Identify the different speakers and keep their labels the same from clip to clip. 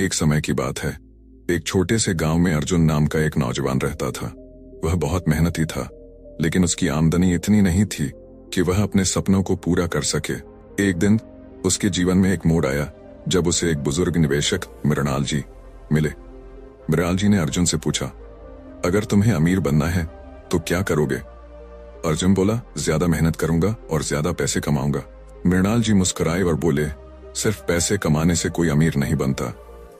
Speaker 1: एक समय की बात है। एक छोटे से गांव में अर्जुन नाम का एक नौजवान रहता था। वह बहुत मेहनती था, लेकिन उसकी आमदनी इतनी नहीं थी कि वह अपने सपनों को पूरा कर सके। एक दिन उसके जीवन में एक मोड़ आया जब उसे एक बुजुर्ग निवेशक मृणाल जी मिले। मृणाल जी ने अर्जुन से पूछा, अगर तुम्हें अमीर बनना है तो क्या करोगे? अर्जुन बोला, ज्यादा मेहनत करूंगा और ज्यादा पैसे कमाऊंगा। मृणाल जी मुस्कुराए और बोले, सिर्फ पैसे कमाने से कोई अमीर नहीं बनता,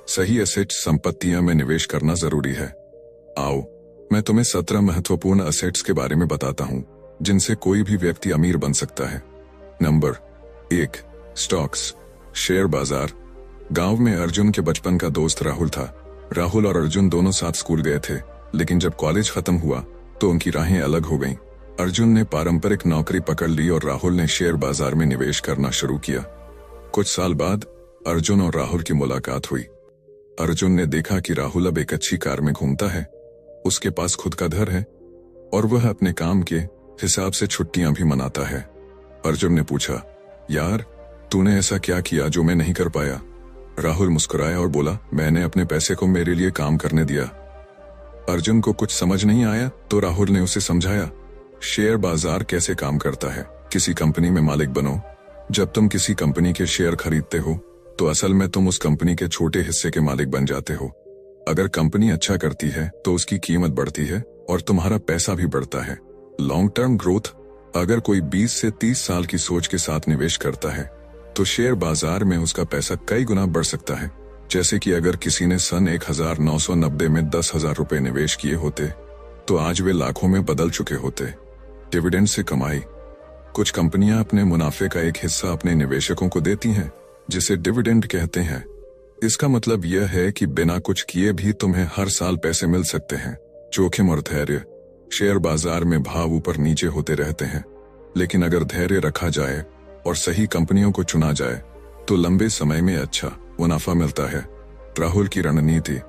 Speaker 1: सही एसेट संपत्तियां में निवेश करना जरूरी है। आओ मैं तुम्हें 17 महत्वपूर्ण एसेट्स के बारे में बताता हूं जिनसे कोई भी व्यक्ति अमीर बन सकता है। नंबर 1, स्टॉक्स, शेयर बाजार। गांव में अर्जुन के बचपन का दोस्त राहुल था। राहुल और अर्जुन दोनों साथ स्कूल गए थे, लेकिन जब कॉलेज खत्म हुआ तो उनकी राहें अलग हो गईं। अर्जुन ने पारंपरिक नौकरी पकड़ ली और राहुल ने शेयर बाजार में निवेश करना शुरू किया। कुछ साल बाद अर्जुन और राहुल की मुलाकात हुई। अर्जुन ने देखा कि राहुल अब एक अच्छी कार में घूमता है, उसके पास खुद का घर है और वह अपने काम के हिसाब से छुट्टियां भी मनाता है। अर्जुन ने पूछा, यार तूने ऐसा क्या किया जो मैं नहीं कर पाया? राहुल मुस्कुराया और बोला, मैंने अपने पैसे को मेरे लिए काम करने दिया। अर्जुन को कुछ समझ नहीं आया तो राहुल ने उसे समझाया, शेयर बाजार कैसे काम करता है। किसी कंपनी में मालिक बनो। जब तुम किसी कंपनी के शेयर खरीदते हो तो असल में तुम उस कंपनी के छोटे हिस्से के मालिक बन जाते हो। अगर कंपनी अच्छा करती है तो उसकी कीमत बढ़ती है और तुम्हारा पैसा भी बढ़ता है। Long term growth. अगर कोई 20 से 30 साल की सोच के साथ निवेश करता है तो शेयर बाजार में उसका पैसा कई गुना बढ़ सकता है। जैसे कि अगर किसी ने सन 1990 में 10,000 रुपए निवेश किए होते तो आज वे लाखों में बदल चुके होते। डिविडेंड से कमाई। कुछ कंपनियां अपने मुनाफे का एक हिस्सा अपने निवेशकों को देती हैं, जिसे डिविडेंड कहते हैं। इसका मतलब यह है कि बिना कुछ किए भी तुम्हें हर साल पैसे मिल सकते हैं। जोखिम और धैर्य। शेयर बाजार में भाव ऊपर नीचे होते रहते हैं, लेकिन अगर धैर्य रखा जाए और सही कंपनियों को चुना जाए तो लंबे समय में अच्छा मुनाफा मिलता है। राहुल की रणनीति।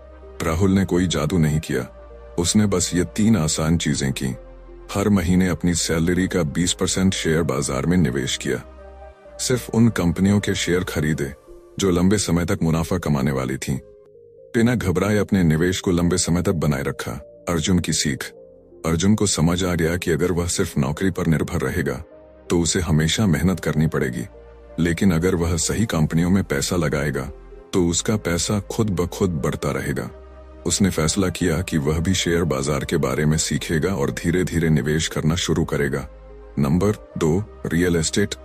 Speaker 1: राहुल ने कोई जादू नहीं किया, उसने बस ये 3 आसान चीजें की। हर महीने अपनी सैलरी का 20% शेयर बाजार में निवेश किया। सिर्फ उन कंपनियों के शेयर खरीदे जो लंबे समय तक मुनाफा कमाने वाली थीं। बिना घबराए अपने निवेश को लंबे समय तक बनाए रखा। अर्जुन की सीख। अर्जुन को समझ आ गया कि अगर वह सिर्फ नौकरी पर निर्भर रहेगा तो उसे हमेशा मेहनत करनी पड़ेगी, लेकिन अगर वह सही कंपनियों में पैसा लगाएगा तो उसका पैसा खुद ब खुद बढ़ता रहेगा। उसने फैसला किया कि वह भी शेयर बाजार के बारे में सीखेगा और धीरे धीरे निवेश करना शुरू करेगा। Number 2, real estate.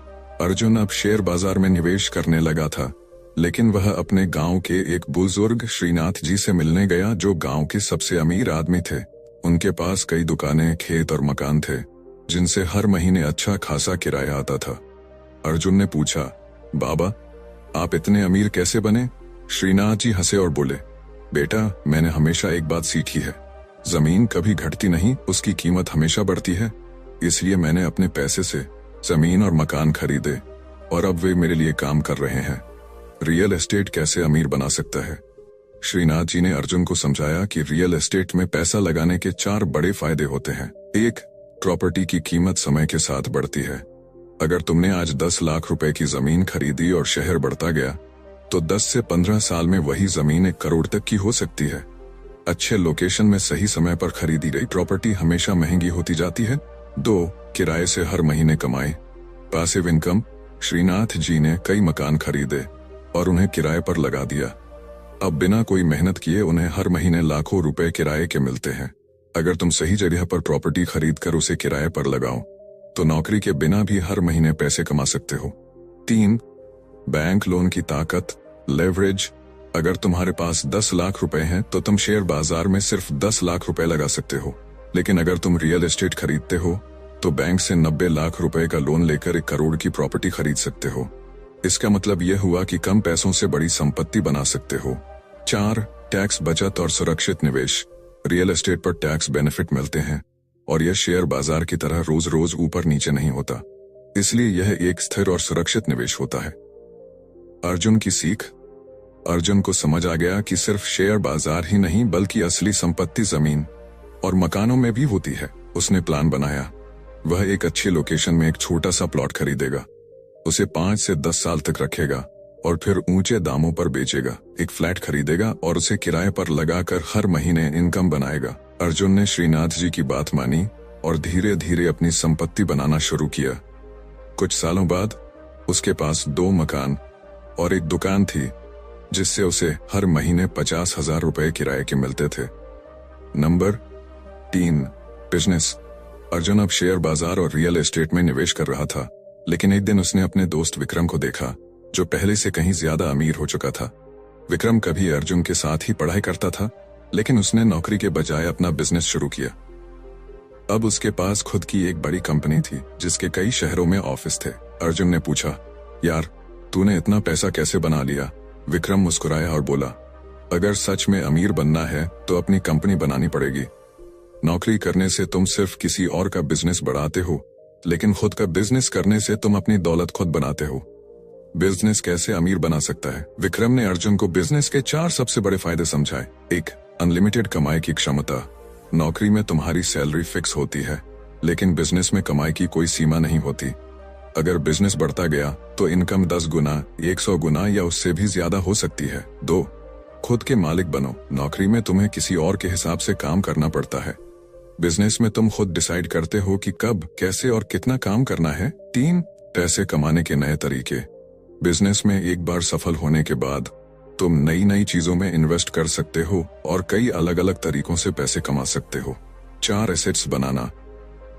Speaker 1: अर्जुन अब शेयर बाजार में निवेश करने लगा था, लेकिन वह अपने गांव के एक बुजुर्ग श्रीनाथ जी से मिलने गया जो गांव के सबसे अमीर आदमी थे। उनके पास कई दुकानें, खेत और मकान थे जिनसे हर महीने अच्छा खासा किराया आता था। अर्जुन ने पूछा, बाबा आप इतने अमीर कैसे बने? श्रीनाथ जी हंसे और बोले, बेटा मैंने हमेशा एक बात सीखी है, जमीन कभी घटती नहीं, उसकी कीमत हमेशा बढ़ती है। इसलिए मैंने अपने पैसे से जमीन और मकान खरीदे और अब वे मेरे लिए काम कर रहे हैं। रियल एस्टेट कैसे अमीर बना सकता है? श्रीनाथ जी ने अर्जुन को समझाया कि रियल एस्टेट में पैसा लगाने के 4 बड़े फायदे होते हैं। 1, प्रॉपर्टी की कीमत समय के साथ बढ़ती है। अगर तुमने आज 10 लाख रुपए की जमीन खरीदी और शहर बढ़ता गया तो 10 से 15 साल में वही जमीन 1 करोड़ तक की हो सकती है। अच्छे लोकेशन में सही समय पर खरीदी गई प्रॉपर्टी हमेशा महंगी होती जाती है। 2, किराए से हर महीने कमाई। Passive income. श्रीनाथ जी ने कई मकान खरीदे और उन्हें किराए पर लगा दिया। अब बिना कोई मेहनत किए उन्हें हर महीने लाखों रुपए किराए के मिलते हैं। अगर तुम सही जगह पर प्रॉपर्टी खरीद कर उसे किराए पर लगाओ तो नौकरी के बिना भी हर महीने पैसे कमा सकते हो। 3, बैंक लोन की ताकत, लेवरेज। अगर तुम्हारे पास 10 लाख रुपए हैं तो तुम शेयर बाजार में सिर्फ 10 लाख रुपए लगा सकते हो, लेकिन अगर तुम रियल एस्टेट खरीदते हो तो बैंक से 90 लाख रुपए का लोन लेकर 1 करोड़ की प्रॉपर्टी खरीद सकते हो। इसका मतलब यह हुआ कि कम पैसों से बड़ी संपत्ति बना सकते हो। 4, टैक्स बचत और सुरक्षित निवेश। रियल एस्टेट पर टैक्स बेनिफिट मिलते हैं और यह शेयर बाजार की तरह रोज रोज ऊपर नीचे नहीं होता, इसलिए यह एक स्थिर और सुरक्षित निवेश होता है। अर्जुन की सीख। अर्जुन को समझ आ गया कि सिर्फ शेयर बाजार ही नहीं बल्कि असली संपत्ति जमीन और मकानों में भी होती है। उसने प्लान बनाया। वह एक अच्छी लोकेशन में एक छोटा सा प्लॉट खरीदेगा, उसे 5 से 10 साल तक रखेगा और फिर ऊंचे दामों पर बेचेगा, एक फ्लैट खरीदेगा और उसे किराए पर लगाकर हर महीने इनकम बनाएगा। अर्जुन ने श्रीनाथ जी की बात मानी और धीरे धीरे अपनी संपत्ति बनाना शुरू किया। कुछ सालों बाद उसके पास 2 मकान और एक दुकान थी, जिससे उसे हर महीने 50,000 रुपए किराए के मिलते थे। Number 3, business. अर्जुन अब शेयर बाजार और रियल एस्टेट में निवेश कर रहा था, लेकिन एक दिन उसने अपने दोस्त विक्रम को देखा, जो पहले से कहीं ज्यादा अमीर हो चुका था। विक्रम कभी अर्जुन के साथ ही पढ़ाई करता था, लेकिन उसने नौकरी के बजाय अपना बिजनेस शुरू किया। अब उसके पास खुद की एक बड़ी कंपनी थी, जिसके कई शहरों में ऑफिस थे। अर्जुन ने पूछा, यार तूने इतना पैसा कैसे बना लिया? विक्रम मुस्कुराया और बोला, अगर सच में अमीर बनना है तो अपनी कंपनी बनानी पड़ेगी। नौकरी करने से तुम सिर्फ किसी और का बिजनेस बढ़ाते हो, लेकिन खुद का बिजनेस करने से तुम अपनी दौलत खुद बनाते हो। बिजनेस कैसे अमीर बना सकता है? विक्रम ने अर्जुन को बिजनेस के 4 सबसे बड़े फायदे समझाए। 1, अनलिमिटेड कमाई की क्षमता। नौकरी में तुम्हारी सैलरी फिक्स होती है, लेकिन बिजनेस में कमाई की कोई सीमा नहीं होती। अगर बिजनेस बढ़ता गया तो इनकम 10 गुना, 100 गुना या उससे भी ज्यादा हो सकती है। 2, खुद के मालिक बनो। नौकरी में तुम्हें किसी और के हिसाब से काम करना पड़ता है, बिजनेस में तुम खुद डिसाइड करते हो कि कब, कैसे और कितना काम करना है। 3, पैसे कमाने के नए तरीके। बिजनेस में एक बार सफल होने के बाद तुम नई नई चीजों में इन्वेस्ट कर सकते हो और कई अलग अलग तरीकों से पैसे कमा सकते हो। 4, एसेट्स बनाना।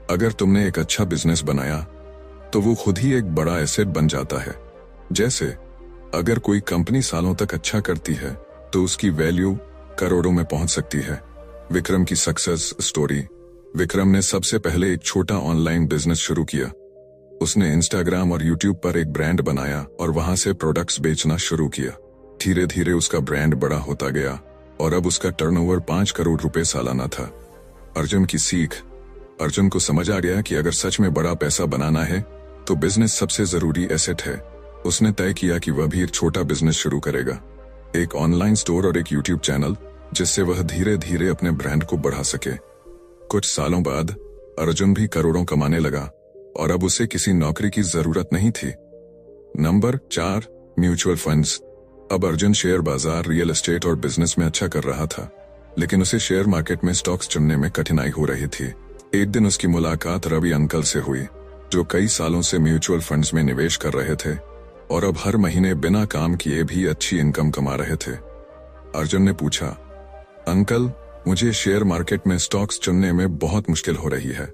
Speaker 1: अगर तुमने एक अच्छा बिजनेस बनाया तो वो खुद ही एक बड़ा एसेट बन जाता है। जैसे अगर कोई कंपनी सालों तक अच्छा करती है तो उसकी वैल्यू करोड़ों में पहुंच सकती है। विक्रम की सक्सेस स्टोरी। विक्रम ने सबसे पहले एक छोटा ऑनलाइन बिजनेस शुरू किया। उसने इंस्टाग्राम और यूट्यूब पर एक ब्रांड बनाया और वहां से प्रोडक्ट्स बेचना शुरू किया। धीरे धीरे उसका ब्रांड बड़ा होता गया और अब उसका टर्नओवर 5 करोड़ रुपए सालाना था। अर्जुन की सीख। अर्जुन को समझ आ गया कि अगर सच में बड़ा पैसा बनाना है तो बिजनेस सबसे जरूरी एसेट है। उसने तय किया कि वह भी एक छोटा बिजनेस शुरू करेगा, एक ऑनलाइन स्टोर और एक यूट्यूब चैनल, जिससे वह धीरे धीरे अपने ब्रांड को बढ़ा सके। कुछ सालों बाद अर्जुन भी करोड़ों कमाने लगा और अब उसे किसी नौकरी की जरूरत नहीं थी। Number 4, mutual funds. अब अर्जुन शेयर बाजार, रियल एस्टेट और बिजनेस में अच्छा कर रहा था, लेकिन उसे शेयर मार्केट में स्टॉक्स चुनने में कठिनाई हो रही थी। एक दिन उसकी मुलाकात रवि अंकल से हुई, जो कई सालों से म्यूचुअल फंड्स में निवेश कर रहे थे और अब हर महीने बिना काम किए भी अच्छी इनकम कमा रहे थे। अर्जुन ने पूछा, अंकल मुझे शेयर मार्केट में स्टॉक्स चुनने में बहुत मुश्किल हो रही है,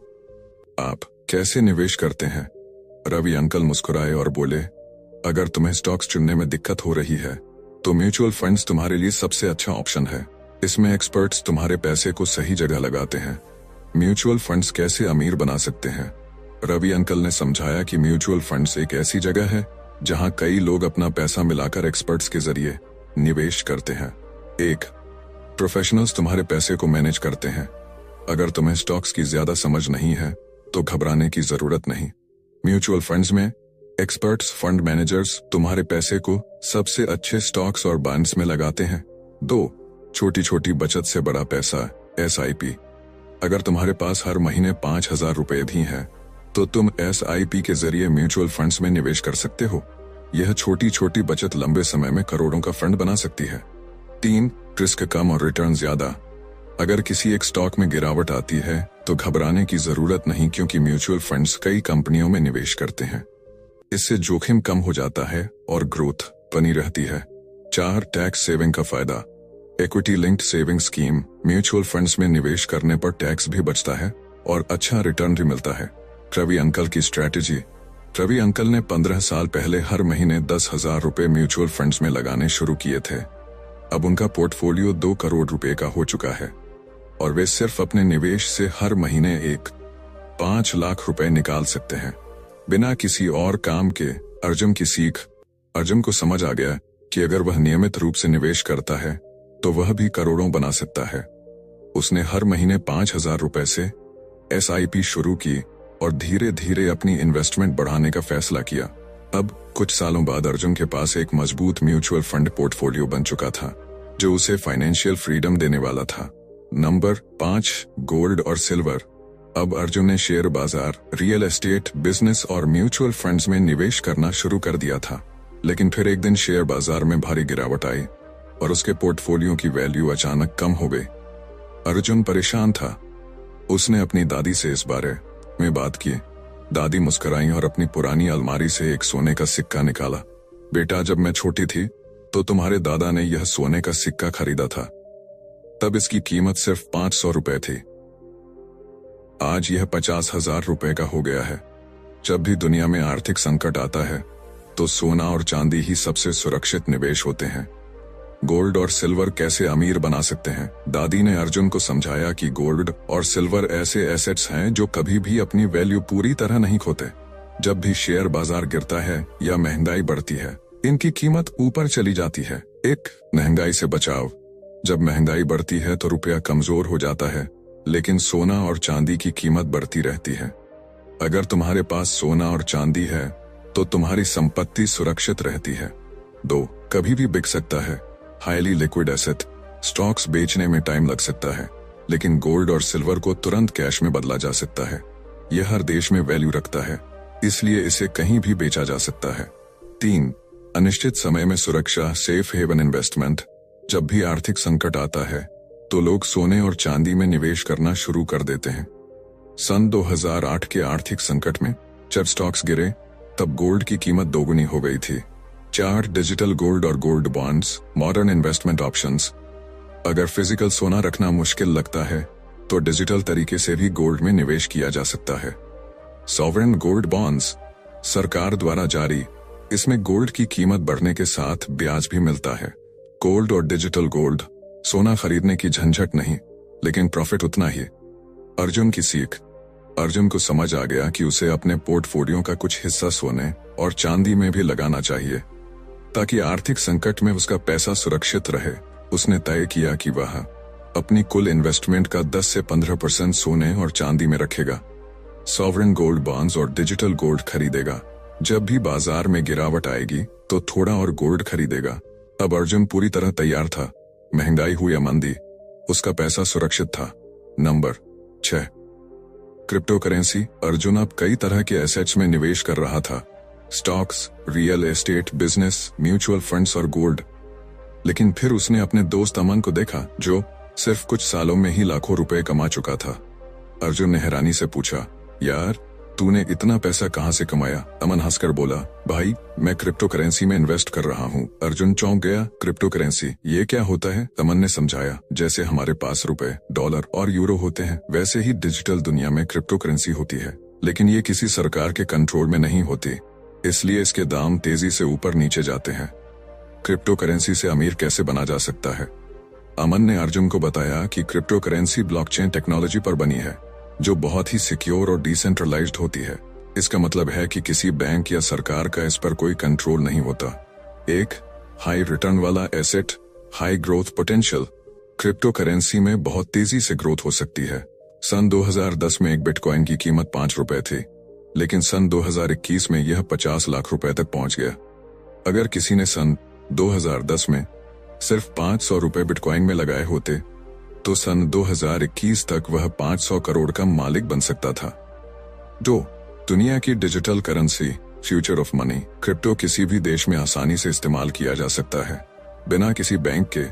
Speaker 1: आप कैसे निवेश करते हैं? रवि अंकल मुस्कुराए और बोले, अगर तुम्हें स्टॉक्स चुनने में दिक्कत हो रही है तो म्यूचुअल फंड्स तुम्हारे लिए सबसे अच्छा ऑप्शन है। इसमें एक्सपर्ट्स तुम्हारे पैसे को सही जगह लगाते हैं। म्यूचुअल फंड्स कैसे अमीर बना सकते हैं? रवि अंकल ने समझाया कि म्यूचुअल फंड्स एक ऐसी जगह है जहां कई लोग अपना पैसा मिलाकर एक्सपर्ट्स के जरिए निवेश करते हैं। 1, प्रोफेशनल्स तुम्हारे पैसे को मैनेज करते हैं। अगर तुम्हें स्टॉक्स की ज्यादा समझ नहीं है तो घबराने की जरूरत नहीं। म्यूचुअल फंड्स में एक्सपर्ट्स फंड मैनेजर्स तुम्हारे पैसे को सबसे अच्छे स्टॉक्स और बॉन्ड्स में लगाते हैं। 2, छोटी छोटी बचत से बड़ा पैसा, SIP। अगर तुम्हारे पास हर महीने 5,000 रुपए भी हैं तो तुम SIP के जरिए म्यूचुअल फंड्स में निवेश कर सकते हो। यह छोटी छोटी बचत लंबे समय में करोड़ों का फंड बना सकती है। 3, रिस्क कम और रिटर्न ज्यादा। अगर किसी एक स्टॉक में गिरावट आती है तो घबराने की जरूरत नहीं, क्योंकि म्यूचुअल फंड्स कई कंपनियों में निवेश करते हैं। इससे जोखिम कम हो जाता है और ग्रोथ बनी रहती है। 4, टैक्स सेविंग का फायदा। Equity linked saving scheme. Mutual funds में निवेश करने पर टैक्स भी बचता है और अच्छा रिटर्न भी मिलता है। रवि अंकल की स्ट्रैटेजी। रवि अंकल ने 15 साल पहले हर महीने 10,000 रुपए म्यूचुअल फंड्स में लगाने शुरू किए थे। अब उनका पोर्टफोलियो 2 करोड़ रुपए का हो चुका है और वे सिर्फ अपने निवेश से हर महीने 5 लाख रुपए निकाल सकते हैं, बिना किसी और काम के। अर्जुन की सीख। अर्जुन को समझ आ गया कि अगर वह नियमित रूप से निवेश करता है तो वह भी करोड़ों बना सकता है। उसने हर महीने 5,000 रुपए से SIP शुरू की और धीरे धीरे अपनी इन्वेस्टमेंट बढ़ाने का फैसला किया। अब कुछ सालों बाद अर्जुन के पास एक मजबूत म्यूचुअल फंड पोर्टफोलियो बन चुका था, जो उसे फाइनेंशियल फ्रीडम देने वाला था। नंबर 5, गोल्ड और सिल्वर। अब अर्जुन ने शेयर बाजार, रियल एस्टेट, बिजनेस और म्यूचुअल फंड्स में निवेश करना शुरू कर दिया था। लेकिन फिर एक दिन शेयर बाजार में भारी गिरावट आई और उसके पोर्टफोलियो की वैल्यू अचानक कम हो गई। अर्जुन परेशान था। उसने अपनी दादी से इस बारे में बात की। दादी मुस्कुराई और अपनी पुरानी अलमारी से एक सोने का सिक्का निकाला। बेटा, जब मैं छोटी थी तो तुम्हारे दादा ने यह सोने का सिक्का खरीदा था। तब इसकी कीमत सिर्फ 500 रुपए थी। आज यह 50,000 रुपए का हो गया है। जब भी दुनिया में आर्थिक संकट आता है तो सोना और चांदी ही सबसे सुरक्षित निवेश होते हैं। गोल्ड और सिल्वर कैसे अमीर बना सकते हैं? दादी ने अर्जुन को समझाया कि गोल्ड और सिल्वर ऐसे एसेट्स हैं जो कभी भी अपनी वैल्यू पूरी तरह नहीं खोते। जब भी शेयर बाजार गिरता है या महंगाई बढ़ती है, इनकी कीमत ऊपर चली जाती है। एक, महंगाई से बचाव। जब महंगाई बढ़ती है तो रुपया कमजोर हो जाता है, लेकिन सोना और चांदी की कीमत बढ़ती रहती है। अगर तुम्हारे पास सोना और चांदी है तो तुम्हारी संपत्ति सुरक्षित रहती है। 2, कभी भी बिक सकता है। Highly liquid asset. स्टॉक्स बेचने में टाइम लग सकता है, लेकिन गोल्ड और सिल्वर को तुरंत कैश में बदला जा सकता है। यह हर देश में वैल्यू रखता है, इसलिए इसे कहीं भी बेचा जा सकता है। 3, अनिश्चित समय में सुरक्षा, सेफ हेवन इन्वेस्टमेंट। जब भी आर्थिक संकट आता है तो लोग सोने और चांदी में निवेश करना शुरू कर देते हैं। सन 2008 के आर्थिक संकट में जब स्टॉक्स गिरे तब गोल्ड की कीमत दोगुनी हो गई थी। 4, डिजिटल गोल्ड और gold bonds, modern investment options. अगर फिजिकल सोना रखना मुश्किल लगता है तो डिजिटल तरीके से भी गोल्ड में निवेश किया जा सकता है। सॉवरेन गोल्ड बॉन्ड्स, सरकार द्वारा जारी। इसमें गोल्ड की कीमत बढ़ने के साथ ब्याज भी मिलता है। गोल्ड और डिजिटल गोल्ड, सोना खरीदने की झंझट नहीं, लेकिन प्रॉफिट उतना ही। अर्जुन की सीख। अर्जुन को समझ आ गया कि उसे अपने पोर्टफोलियो का कुछ हिस्सा सोने और चांदी में भी लगाना चाहिए ताकि आर्थिक संकट में उसका पैसा सुरक्षित रहे। उसने तय किया कि वह अपनी कुल इन्वेस्टमेंट का 10 से 15% सोने और चांदी में रखेगा। सॉवरेन गोल्ड बॉन्ड्स और डिजिटल गोल्ड खरीदेगा। जब भी बाजार में गिरावट आएगी तो थोड़ा और गोल्ड खरीदेगा। अब अर्जुन पूरी तरह तैयार था। महंगाई हुई या मंदी, उसका पैसा सुरक्षित था। Number 6, crypto currency. अर्जुन अब कई तरह के एसेट्स में निवेश कर रहा था। Stocks, real estate, business, mutual funds और गोल्ड। लेकिन फिर उसने अपने दोस्त अमन को देखा जो सिर्फ कुछ सालों में ही लाखों रुपए कमा चुका था। अर्जुन ने हैरानी से पूछा, यार तूने इतना पैसा कहां से कमाया? अमन हंसकर बोला, भाई मैं क्रिप्टो करेंसी में इन्वेस्ट कर रहा हूं। अर्जुन चौंक गया, क्रिप्टो करेंसी, ये क्या होता है? अमन ने समझाया, जैसे हमारे पास रुपए, डॉलर और यूरो होते हैं, वैसे ही डिजिटल दुनिया में क्रिप्टो करेंसी होती है। लेकिन ये किसी सरकार के कंट्रोल में नहीं होती, इसलिए इसके दाम तेजी से ऊपर नीचे जाते हैं। क्रिप्टो करेंसी से अमीर कैसे बना जा सकता है? अमन ने अर्जुन को बताया कि क्रिप्टो करेंसी ब्लॉकचेन टेक्नोलॉजी पर बनी है, जो बहुत ही सिक्योर और डिसेंट्रलाइज्ड होती है। इसका मतलब है कि किसी बैंक या सरकार का इस पर कोई कंट्रोल नहीं होता। 1, हाई रिटर्न वाला asset, high growth potential. Crypto currency में बहुत तेजी से ग्रोथ हो सकती है। सन 2010 में एक बिटकॉइन की कीमत 5 रुपए थी, लेकिन सन 2021 में यह 50 लाख रुपए तक पहुंच गया। अगर किसी ने सन 2010 में सिर्फ 500 रुपए बिटकॉइन में लगाए होते तो सन 2021 तक वह 500 करोड़ का मालिक बन सकता था। 2, दुनिया की digital currency, future of money. Crypto किसी भी देश में आसानी से इस्तेमाल किया जा सकता है, बिना किसी बैंक के।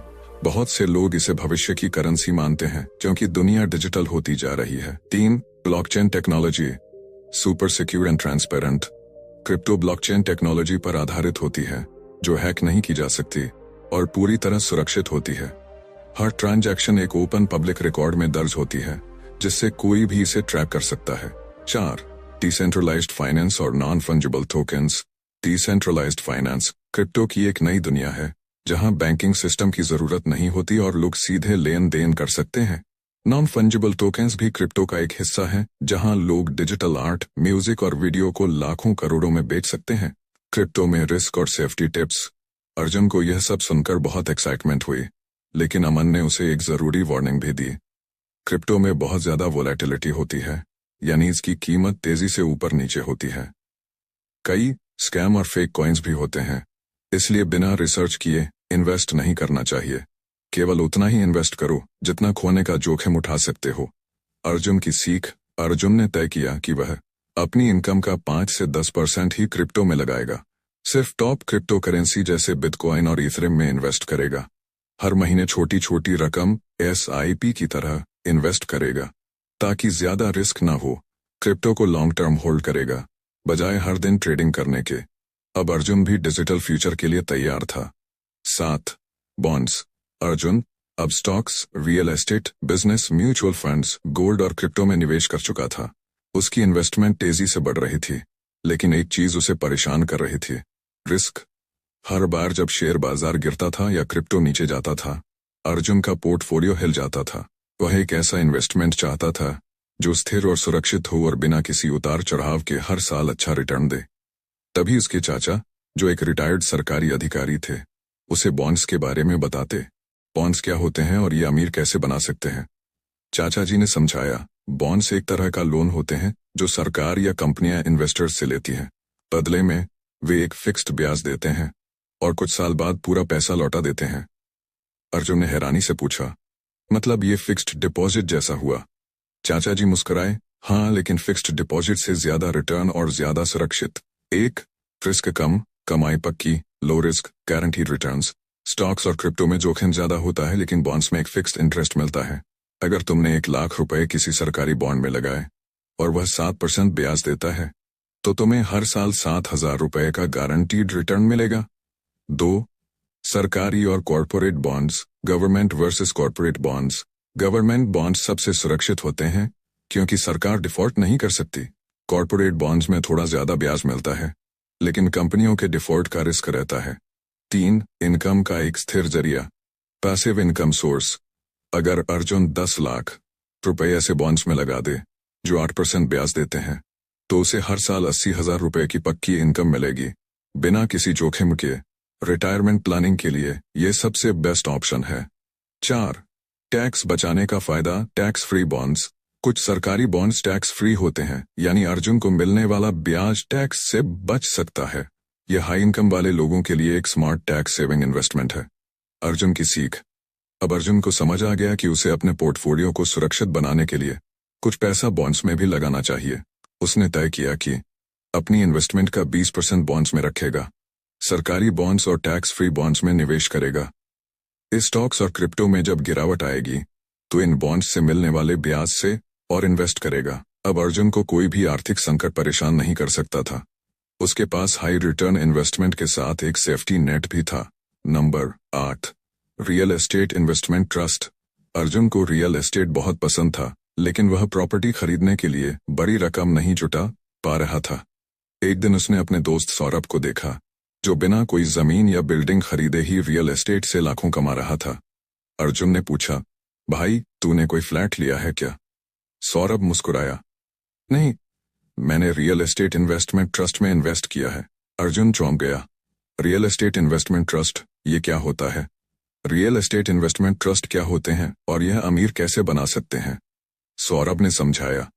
Speaker 1: बहुत से लोग इसे भविष्य की करेंसी मानते हैं क्योंकि दुनिया डिजिटल होती जा रही है। 3, blockchain technology, super secure and transparent. Crypto blockchain technology पर आधारित होती है, जो हैक नहीं की जा सकती और पूरी तरह सुरक्षित होती है। हर ट्रांजैक्शन एक ओपन पब्लिक रिकॉर्ड में दर्ज होती है, जिससे कोई भी इसे ट्रैक कर सकता है। 4, डिसेंट्रलाइज्ड फाइनेंस और non fungible tokens. Decentralised finance crypto की एक नई दुनिया है, जहां बैंकिंग सिस्टम की जरूरत नहीं होती और लोग सीधे लेन देन कर सकते हैं। नॉन फंजिबल टोकन्स भी क्रिप्टो का एक हिस्सा है, जहां लोग डिजिटल आर्ट, म्यूजिक और वीडियो को लाखों करोड़ों में बेच सकते हैं। क्रिप्टो में रिस्क और सेफ्टी टिप्स। अर्जुन को यह सब सुनकर बहुत एक्साइटमेंट हुई, लेकिन अमन ने उसे एक जरूरी वार्निंग भी दी। क्रिप्टो में बहुत ज्यादा वोलेटिलिटी होती है, यानी इसकी कीमत तेजी से ऊपर नीचे होती है। कई स्कैम और फेक कॉइन्स भी होते हैं, इसलिए बिना रिसर्च किए इन्वेस्ट नहीं करना चाहिए। केवल उतना ही इन्वेस्ट करो जितना खोने का जोखिम उठा सकते हो। अर्जुन की सीख। अर्जुन ने तय किया कि वह अपनी इनकम का 5 से 10% ही क्रिप्टो में लगाएगा। सिर्फ टॉप क्रिप्टो करेंसी जैसे बिटकॉइन और इथेरियम में इन्वेस्ट करेगा। हर महीने छोटी छोटी रकम SIP की तरह इन्वेस्ट करेगा ताकि ज्यादा रिस्क ना हो। क्रिप्टो को लॉन्ग टर्म होल्ड करेगा बजाय हर दिन ट्रेडिंग करने के। अब अर्जुन भी डिजिटल फ्यूचर के लिए तैयार था। 7. बॉन्ड्स। अर्जुन अब stocks, real estate, business, mutual funds, gold और क्रिप्टो में निवेश कर चुका था। उसकी इन्वेस्टमेंट तेजी से बढ़ रही थी, लेकिन एक चीज उसे परेशान कर रही थी, रिस्क। हर बार जब शेयर बाजार गिरता था या क्रिप्टो नीचे जाता था, अर्जुन का पोर्टफोलियो हिल जाता था। वह एक ऐसा इन्वेस्टमेंट चाहता था जो स्थिर और सुरक्षित हो और बिना किसी उतार चढ़ाव के हर साल अच्छा रिटर्न दे। तभी उसके चाचा, जो एक रिटायर्ड सरकारी अधिकारी थे, उसे बॉन्ड्स के बारे में बताते। बॉन्ड्स क्या होते हैं और ये अमीर कैसे बना सकते हैं। चाचा जी ने समझाया, बॉन्ड्स एक तरह का लोन होते हैं जो सरकार या कंपनियां इन्वेस्टर्स से लेती हैं। बदले में वे एक फिक्स्ड ब्याज देते हैं और कुछ साल बाद पूरा पैसा लौटा देते हैं। अर्जुन ने हैरानी से पूछा, मतलब ये फिक्स्ड डिपॉजिट जैसा हुआ? चाचा जी मुस्कुराए, हाँ, लेकिन फिक्स्ड डिपॉजिट से ज्यादा रिटर्न और ज्यादा सुरक्षित। 1. रिस्क कम, कमाई पक्की, low risk, guaranteed returns. Stocks और क्रिप्टो में जोखिम ज्यादा होता है, लेकिन बॉन्ड्स में एक फिक्स्ड इंटरेस्ट मिलता है। अगर तुमने 1 लाख रुपए किसी सरकारी बॉन्ड में लगाए और वह 7% ब्याज देता है, तो तुम्हें हर साल 7,000 रुपए का गारंटीड रिटर्न मिलेगा। 2. सरकारी और corporate bonds. Government versus corporate bonds. Government bonds सबसे सुरक्षित होते हैं क्योंकि सरकार डिफॉल्ट नहीं कर सकती। कॉर्पोरेट बॉन्ड्स में थोड़ा ज्यादा ब्याज मिलता है, लेकिन कंपनियों के डिफॉल्ट का रिस्क रहता है। 3. इनकम का एक स्थिर जरिया, पैसिव इनकम सोर्स। अगर अर्जुन 10 लाख रुपए ऐसे बॉन्ड्स में लगा दे जो 8% ब्याज देते हैं, तो उसे हर साल 80,000 रुपए की पक्की इनकम मिलेगी बिना किसी जोखिम के। रिटायरमेंट प्लानिंग के लिए ये सबसे बेस्ट ऑप्शन है। 4. टैक्स बचाने का फायदा, टैक्स फ्री बॉन्ड्स। कुछ सरकारी बॉन्ड्स टैक्स फ्री होते हैं, यानी अर्जुन को मिलने वाला ब्याज टैक्स से बच सकता है। यह हाई इनकम वाले लोगों के लिए एक स्मार्ट टैक्स सेविंग इन्वेस्टमेंट है। अर्जुन की सीख। अब अर्जुन को समझ आ गया कि उसे अपने पोर्टफोलियो को सुरक्षित बनाने के लिए कुछ पैसा बॉन्ड्स में भी लगाना चाहिए। उसने तय किया कि अपनी इन्वेस्टमेंट का 20% बॉन्ड्स में रखेगा, सरकारी बॉन्ड्स और टैक्स फ्री बॉन्ड्स में निवेश करेगा। इस स्टॉक्स और क्रिप्टो में जब गिरावट आएगी तो इन बॉन्ड्स से मिलने वाले ब्याज से और इन्वेस्ट करेगा। अब अर्जुन को कोई भी आर्थिक संकट परेशान नहीं कर सकता था। उसके पास हाई रिटर्न इन्वेस्टमेंट के साथ एक सेफ्टी नेट भी था। Number 8. Real estate investment trust. Arjun को रियल एस्टेट बहुत पसंद था, लेकिन वह प्रॉपर्टी खरीदने के लिए बड़ी रकम नहीं जुटा पा रहा था। एक दिन उसने अपने दोस्त सौरभ को देखा, जो बिना कोई जमीन या बिल्डिंग खरीदे ही रियल एस्टेट से लाखों कमा रहा था। अर्जुन ने पूछा, भाई, तूने कोई फ्लैट लिया है क्या? सौरभ मुस्कुराया, नहीं, मैंने रियल एस्टेट इन्वेस्टमेंट ट्रस्ट में इन्वेस्ट किया है। अर्जुन चौंक गया, रियल एस्टेट इन्वेस्टमेंट ट्रस्ट, ये क्या होता है? रियल एस्टेट इन्वेस्टमेंट ट्रस्ट क्या होते हैं और यह अमीर कैसे बना सकते हैं? सौरभ ने समझाया,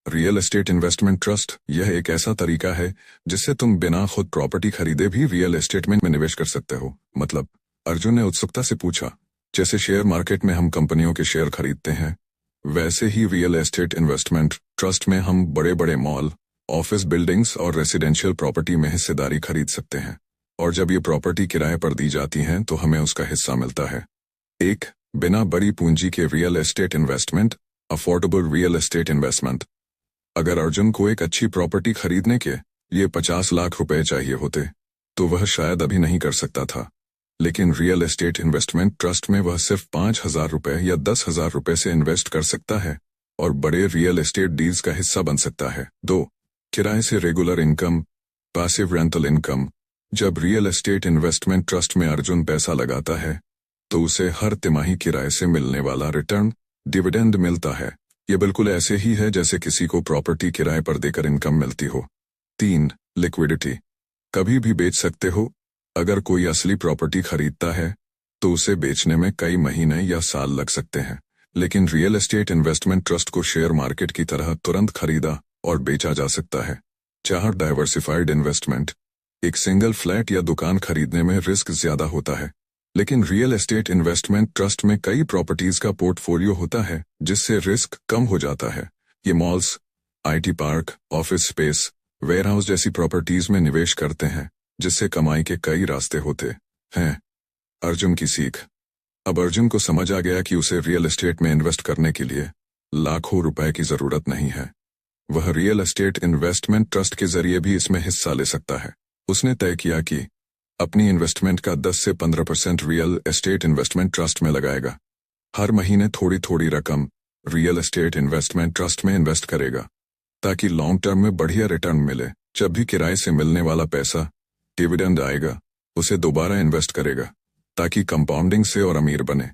Speaker 1: रियल एस्टेट इन्वेस्टमेंट ट्रस्ट यह एक ऐसा तरीका है जिससे तुम बिना खुद प्रॉपर्टी खरीदे भी रियल एस्टेट में निवेश कर सकते हो। मतलब? अर्जुन ने उत्सुकता से पूछा। जैसे शेयर मार्केट में हम कंपनियों के शेयर खरीदते हैं, वैसे ही रियल एस्टेट इन्वेस्टमेंट ट्रस्ट में हम बड़े बड़े मॉल, ऑफिस बिल्डिंग्स और रेसिडेंशियल प्रॉपर्टी में हिस्सेदारी खरीद सकते हैं, और जब ये प्रॉपर्टी किराए पर दी जाती हैं तो हमें उसका हिस्सा मिलता है। 1. बिना बड़ी पूंजी के real estate investment, affordable real estate investment. अगर अर्जुन को एक अच्छी प्रॉपर्टी खरीदने के लिए 50 लाख रुपए चाहिए होते, तो वह शायद अभी नहीं कर सकता था, लेकिन रियल एस्टेट इन्वेस्टमेंट ट्रस्ट में वह सिर्फ 5,000 रुपए या 10,000 रुपए से इन्वेस्ट कर सकता है और बड़े रियल एस्टेट डील्स का हिस्सा बन सकता है। 2. किराए से regular income, passive rental income. जब रियल एस्टेट इन्वेस्टमेंट ट्रस्ट में अर्जुन पैसा लगाता है, तो उसे हर तिमाही किराए से मिलने वाला रिटर्न, डिविडेंड मिलता है। ये बिल्कुल ऐसे ही है जैसे किसी को प्रॉपर्टी किराए पर देकर इनकम मिलती हो। 3. लिक्विडिटी। कभी भी बेच सकते हो। अगर कोई असली प्रॉपर्टी खरीदता है तो उसे बेचने में कई महीने या साल लग सकते हैं, लेकिन रियल एस्टेट इन्वेस्टमेंट ट्रस्ट को शेयर मार्केट की तरह तुरंत खरीदा और बेचा जा सकता है। 4. Diversified investment. एक सिंगल फ्लैट या दुकान खरीदने में रिस्क ज्यादा होता है, लेकिन रियल एस्टेट इन्वेस्टमेंट ट्रस्ट में कई प्रॉपर्टीज का पोर्टफोलियो होता है, जिससे रिस्क कम हो जाता है। ये malls, IT park, office space, warehouse जैसी प्रॉपर्टीज में निवेश करते हैं जिससे कमाई के कई रास्ते होते हैं। अर्जुन की सीख। अब अर्जुन को समझ आ गया कि उसे रियल एस्टेट में इन्वेस्ट करने के लिए लाखों रुपए की जरूरत नहीं है। वह रियल एस्टेट इन्वेस्टमेंट ट्रस्ट के जरिए भी इसमें हिस्सा ले सकता है। उसने तय किया कि अपनी इन्वेस्टमेंट का 10 से 15% रियल एस्टेट इन्वेस्टमेंट ट्रस्ट में लगाएगा। हर महीने थोड़ी थोड़ी रकम रियल एस्टेट इन्वेस्टमेंट ट्रस्ट में इन्वेस्ट करेगा ताकि लॉन्ग टर्म में बढ़िया रिटर्न मिले। जब भी किराए से मिलने वाला पैसा डिविडेंड आएगा उसे दोबारा इन्वेस्ट करेगा ताकि कंपाउंडिंग से और अमीर बने।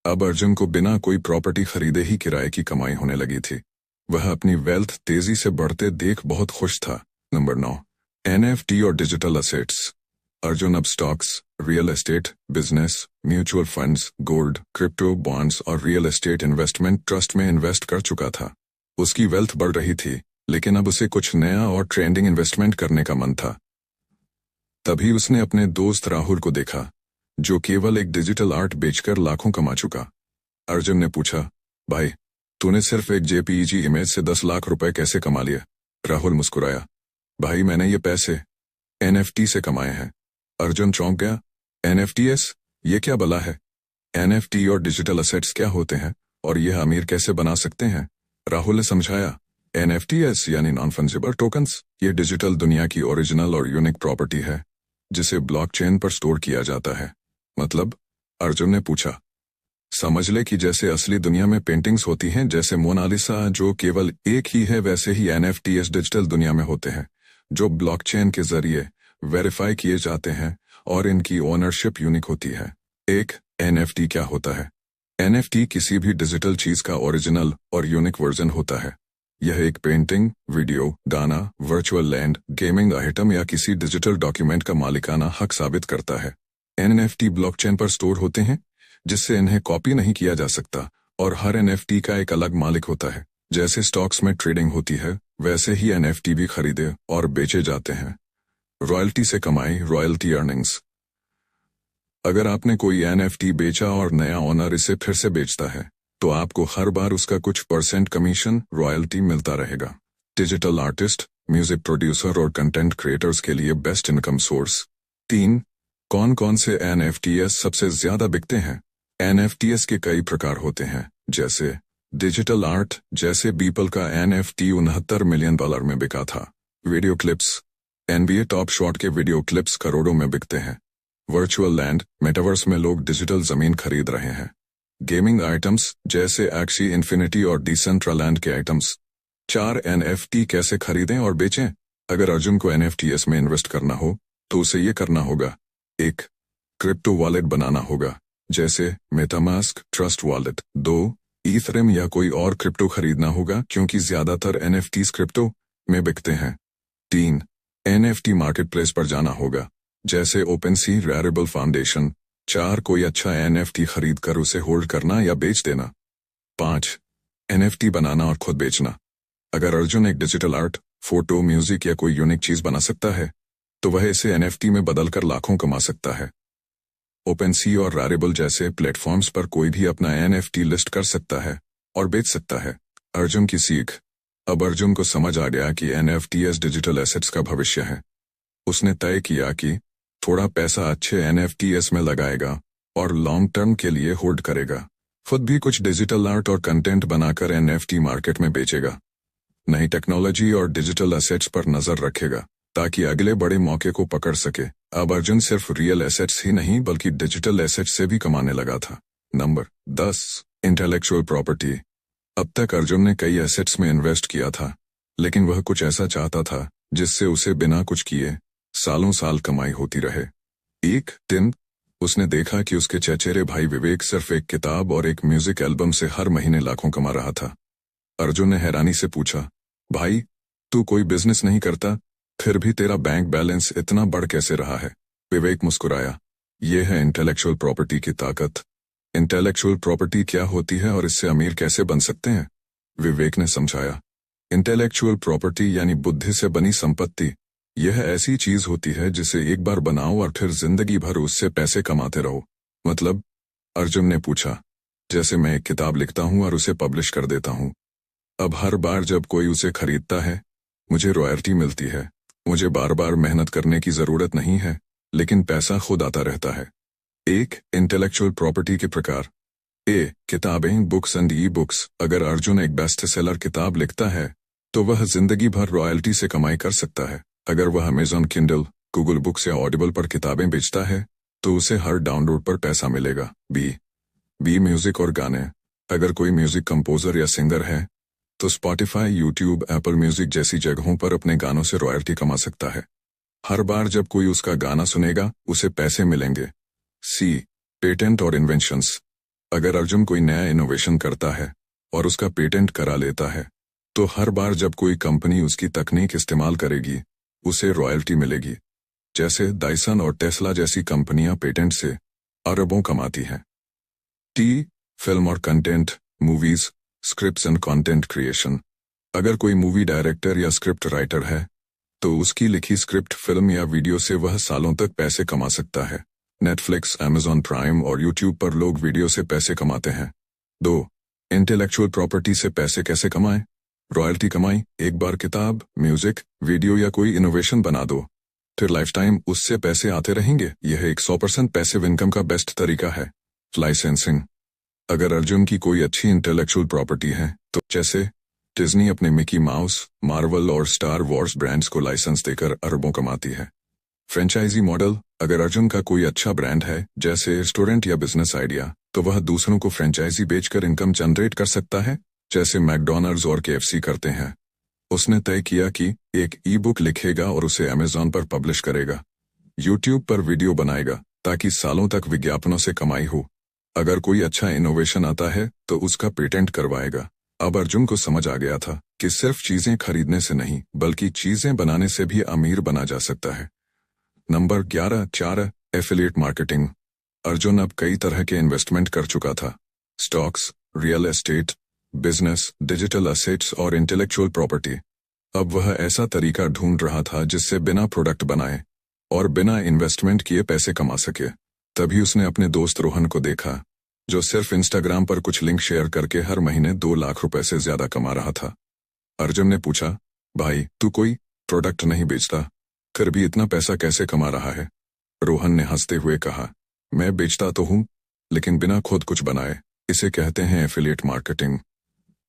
Speaker 1: अब अर्जुन को बिना कोई प्रॉपर्टी खरीदे ही किराए की कमाई होने लगी थी। वह अपनी वेल्थ तेजी से बढ़ते देख बहुत खुश था। नंबर 9, NFT और डिजिटल असेट्स। अर्जुन अब stocks, real estate, business, mutual funds, gold, crypto, bonds और रियल एस्टेट इन्वेस्टमेंट ट्रस्ट में इन्वेस्ट कर चुका था। उसकी वेल्थ बढ़ रही थी, लेकिन अब उसे कुछ नया और ट्रेंडिंग इन्वेस्टमेंट करने का मन था। तभी उसने अपने दोस्त राहुल को देखा, जो केवल एक डिजिटल आर्ट बेचकर लाखों कमा चुका। अर्जुन ने पूछा, भाई, तूने सिर्फ एक JPEG इमेज से 10 लाख रुपए कैसे कमा लिए? राहुल मुस्कुराया, भाई, मैंने ये पैसे NFT से कमाए हैं। अर्जुन चौंक गया, NFTs? ये क्या बला है? NFT और डिजिटल असेट्स क्या होते हैं और यह अमीर कैसे बना सकते हैं? राहुल ने समझाया, NFTs यानी नॉन फंजिबल टोकन्स, ये डिजिटल दुनिया की ओरिजिनल और यूनिक प्रॉपर्टी है जिसे ब्लॉकचेन पर स्टोर किया जाता है। मतलब? अर्जुन ने पूछा। समझ ले कि जैसे असली दुनिया में पेंटिंग्स होती हैं, जैसे मोनालिसा जो केवल एक ही है, वैसे ही NFTs डिजिटल दुनिया में होते हैं जो ब्लॉकचेन के जरिए वेरीफाई किए जाते हैं और इनकी ओनरशिप यूनिक होती है। एक NFT क्या होता है? NFT किसी भी डिजिटल चीज का ओरिजिनल और यूनिक वर्जन होता है। यह एक पेंटिंग, वीडियो, गाना, वर्चुअल लैंड, गेमिंग आइटम या किसी डिजिटल डॉक्यूमेंट का मालिकाना हक साबित करता है। NFT ब्लॉकचेन पर स्टोर होते हैं जिससे इन्हें कॉपी नहीं किया जा सकता और हर NFT का एक अलग मालिक होता है। जैसे स्टॉक्स में ट्रेडिंग होती है, वैसे ही NFT भी खरीदे और बेचे जाते हैं। रॉयल्टी से कमाई, रॉयल्टी अर्निंग्स। अगर आपने कोई NFT बेचा और नया ओनर इसे फिर से बेचता है तो आपको हर बार उसका कुछ % कमीशन, रॉयल्टी मिलता रहेगा। डिजिटल आर्टिस्ट, म्यूजिक प्रोड्यूसर और कंटेंट क्रिएटर्स के लिए बेस्ट इनकम सोर्स। 3, कौन कौन से NFTs सबसे ज्यादा बिकते हैं? NFTs के कई प्रकार होते हैं, जैसे डिजिटल आर्ट, जैसे बीपल का NFT $69 मिलियन में बिका था। Video clips, NBA top shot के वीडियो क्लिप्स करोड़ों में बिकते हैं। वर्चुअल लैंड, मेटावर्स में लोग डिजिटल जमीन खरीद रहे हैं। गेमिंग आइटम्स, जैसे एक्सी इन्फिनिटी और डिसेंट्रलैंड के आइटम्स। 4, NFT कैसे खरीदें और बेचें? अगर अर्जुन को NFTs में इन्वेस्ट करना हो तो उसे ये करना होगा। 1, क्रिप्टो वॉलेट बनाना होगा, जैसे मेटामास्क, ट्रस्ट वॉलेट। 2, ईथरेम या कोई और क्रिप्टो खरीदना होगा क्योंकि ज्यादातर NFTs क्रिप्टो में बिकते हैं। 3, NFT मार्केटप्लेस पर जाना होगा, जैसे OpenSea, Rarible फाउंडेशन। 4, कोई अच्छा NFT खरीद कर उसे होल्ड करना या बेच देना। 5, NFT बनाना और खुद बेचना। अगर अर्जुन एक डिजिटल आर्ट, फोटो, म्यूजिक या कोई यूनिक चीज बना सकता है तो वह इसे NFT में बदलकर लाखों कमा सकता है। OpenSea और Rarible जैसे प्लेटफॉर्म्स पर कोई भी अपना NFT लिस्ट कर सकता है और बेच सकता है। अर्जुन की सीख। अब अर्जुन को समझ आ गया कि NFTs डिजिटल एसेट्स का भविष्य है। उसने तय किया कि थोड़ा पैसा अच्छे NFTs में लगाएगा और लॉन्ग टर्म के लिए होल्ड करेगा। खुद भी कुछ डिजिटल आर्ट और कंटेंट बनाकर NFT मार्केट में बेचेगा। नई टेक्नोलॉजी और डिजिटल एसेट्स पर नजर रखेगा ताकि अगले बड़े मौके को पकड़ सके। अब अर्जुन सिर्फ रियल एसेट्स ही नहीं बल्कि डिजिटल एसेट्स से भी कमाने लगा था। Number 10, intellectual property. अब तक अर्जुन ने कई एसेट्स में इन्वेस्ट किया था, लेकिन वह कुछ ऐसा चाहता था जिससे उसे बिना कुछ किए सालों साल कमाई होती रहे। एक दिन उसने देखा कि उसके चचेरे भाई विवेक सिर्फ एक किताब और एक म्यूजिक एल्बम से हर महीने लाखों कमा रहा था। अर्जुन ने हैरानी से पूछा, भाई, तू कोई बिजनेस नहीं करता, फिर भी तेरा बैंक बैलेंस इतना बढ़ कैसे रहा है? विवेक मुस्कुराया, यह है इंटेलेक्चुअल प्रॉपर्टी की ताकत। इंटेलेक्चुअल प्रॉपर्टी क्या होती है और इससे अमीर कैसे बन सकते हैं? विवेक ने समझाया, इंटेलेक्चुअल प्रॉपर्टी यानी बुद्धि से बनी संपत्ति। यह ऐसी चीज होती है जिसे एक बार बनाओ और फिर जिंदगी भर उससे पैसे कमाते रहो। मतलब? अर्जुन ने पूछा। जैसे मैं एक किताब लिखता हूं और उसे पब्लिश कर देता हूं। अब हर बार जब कोई उसे खरीदता है मुझे रॉयल्टी मिलती है। मुझे बार बार मेहनत करने की जरूरत नहीं है, लेकिन पैसा खुद आता रहता है। एक इंटेलेक्चुअल प्रॉपर्टी के प्रकार। ए किताबें, बुक्स एंड ई बुक्स। अगर अर्जुन एक बेस्ट सेलर किताब लिखता है तो वह जिंदगी भर रॉयल्टी से कमाई कर सकता है। अगर वह अमेजॉन किंडल, गूगल बुक्स या ऑडिबल पर किताबें बेचता है तो उसे हर डाउनलोड पर पैसा मिलेगा। बी म्यूजिक और गाने। अगर कोई म्यूजिक कंपोजर या सिंगर है तो स्पॉटिफाई, यूट्यूब, एप्पल म्यूजिक जैसी जगहों पर अपने गानों से रॉयल्टी कमा सकता है। हर बार जब कोई उसका गाना सुनेगा उसे पैसे मिलेंगे। सी पेटेंट और इन्वेंशंस। अगर अर्जुन कोई नया इनोवेशन करता है और उसका पेटेंट करा लेता है तो हर बार जब कोई कंपनी उसकी तकनीक इस्तेमाल करेगी उसे रॉयल्टी मिलेगी। जैसे डायसन और टेस्ला जैसी कंपनियां पेटेंट से अरबों कमाती हैं। टी फिल्म और content, movies, scripts and content creation. अगर कोई मूवी डायरेक्टर या स्क्रिप्ट राइटर है तो उसकी लिखी स्क्रिप्ट, फिल्म या वीडियो से वह सालों तक पैसे कमा सकता है। नेटफ्लिक्स, अमेजॉन प्राइम और यूट्यूब पर लोग वीडियो से पैसे कमाते हैं। 2. इंटेलेक्चुअल प्रॉपर्टी से पैसे कैसे कमाएं? रॉयल्टी कमाई। एक बार किताब, म्यूजिक, वीडियो या कोई इनोवेशन बना दो, फिर लाइफ टाइम उससे पैसे आते रहेंगे। यह एक 100% पैसिव इनकम का बेस्ट तरीका है। लाइसेंसिंग। अगर अर्जुन की कोई अच्छी इंटेलेक्चुअल प्रॉपर्टी है तो जैसे डिज्नी अपने मिकी माउस, मार्वल और स्टार वॉर्स ब्रांड्स को लाइसेंस देकर अरबों कमाती है। Franchise model. अगर अर्जुन का कोई अच्छा ब्रांड है जैसे रेस्टोरेंट या बिजनेस आइडिया तो वह दूसरों को फ्रेंचाइजी बेचकर इनकम जनरेट कर सकता है, जैसे मैकडॉनल्ड्स और केएफसी करते हैं। उसने तय किया कि एक ई बुक लिखेगा और उसे अमेजॉन पर पब्लिश करेगा, यूट्यूब पर वीडियो बनाएगा ताकि सालों तक विज्ञापनों से कमाई हो। अगर कोई अच्छा इनोवेशन आता है तो उसका पेटेंट करवाएगा। अब अर्जुन को समझ आ गया था कि सिर्फ चीजें खरीदने से नहीं बल्कि चीजें बनाने से भी अमीर बना जा सकता है। Number 11 affiliate marketing. अर्जुन अब कई तरह के इन्वेस्टमेंट कर चुका था। Stocks, real estate, business, digital assets और इंटेलेक्चुअल प्रॉपर्टी। अब वह ऐसा तरीका ढूंढ रहा था जिससे बिना प्रोडक्ट बनाए और बिना इन्वेस्टमेंट किए पैसे कमा सके। तभी उसने अपने दोस्त रोहन को देखा जो सिर्फ इंस्टाग्राम पर कुछ लिंक शेयर करके हर महीने 2 लाख रुपए से ज्यादा कमा रहा था। अर्जुन ने पूछा, भाई तू कोई प्रोडक्ट नहीं बेचता, फिर भी इतना पैसा कैसे कमा रहा है? रोहन ने हंसते हुए कहा, मैं बेचता तो हूं लेकिन बिना खुद कुछ बनाए। इसे कहते हैं एफिलिएट मार्केटिंग।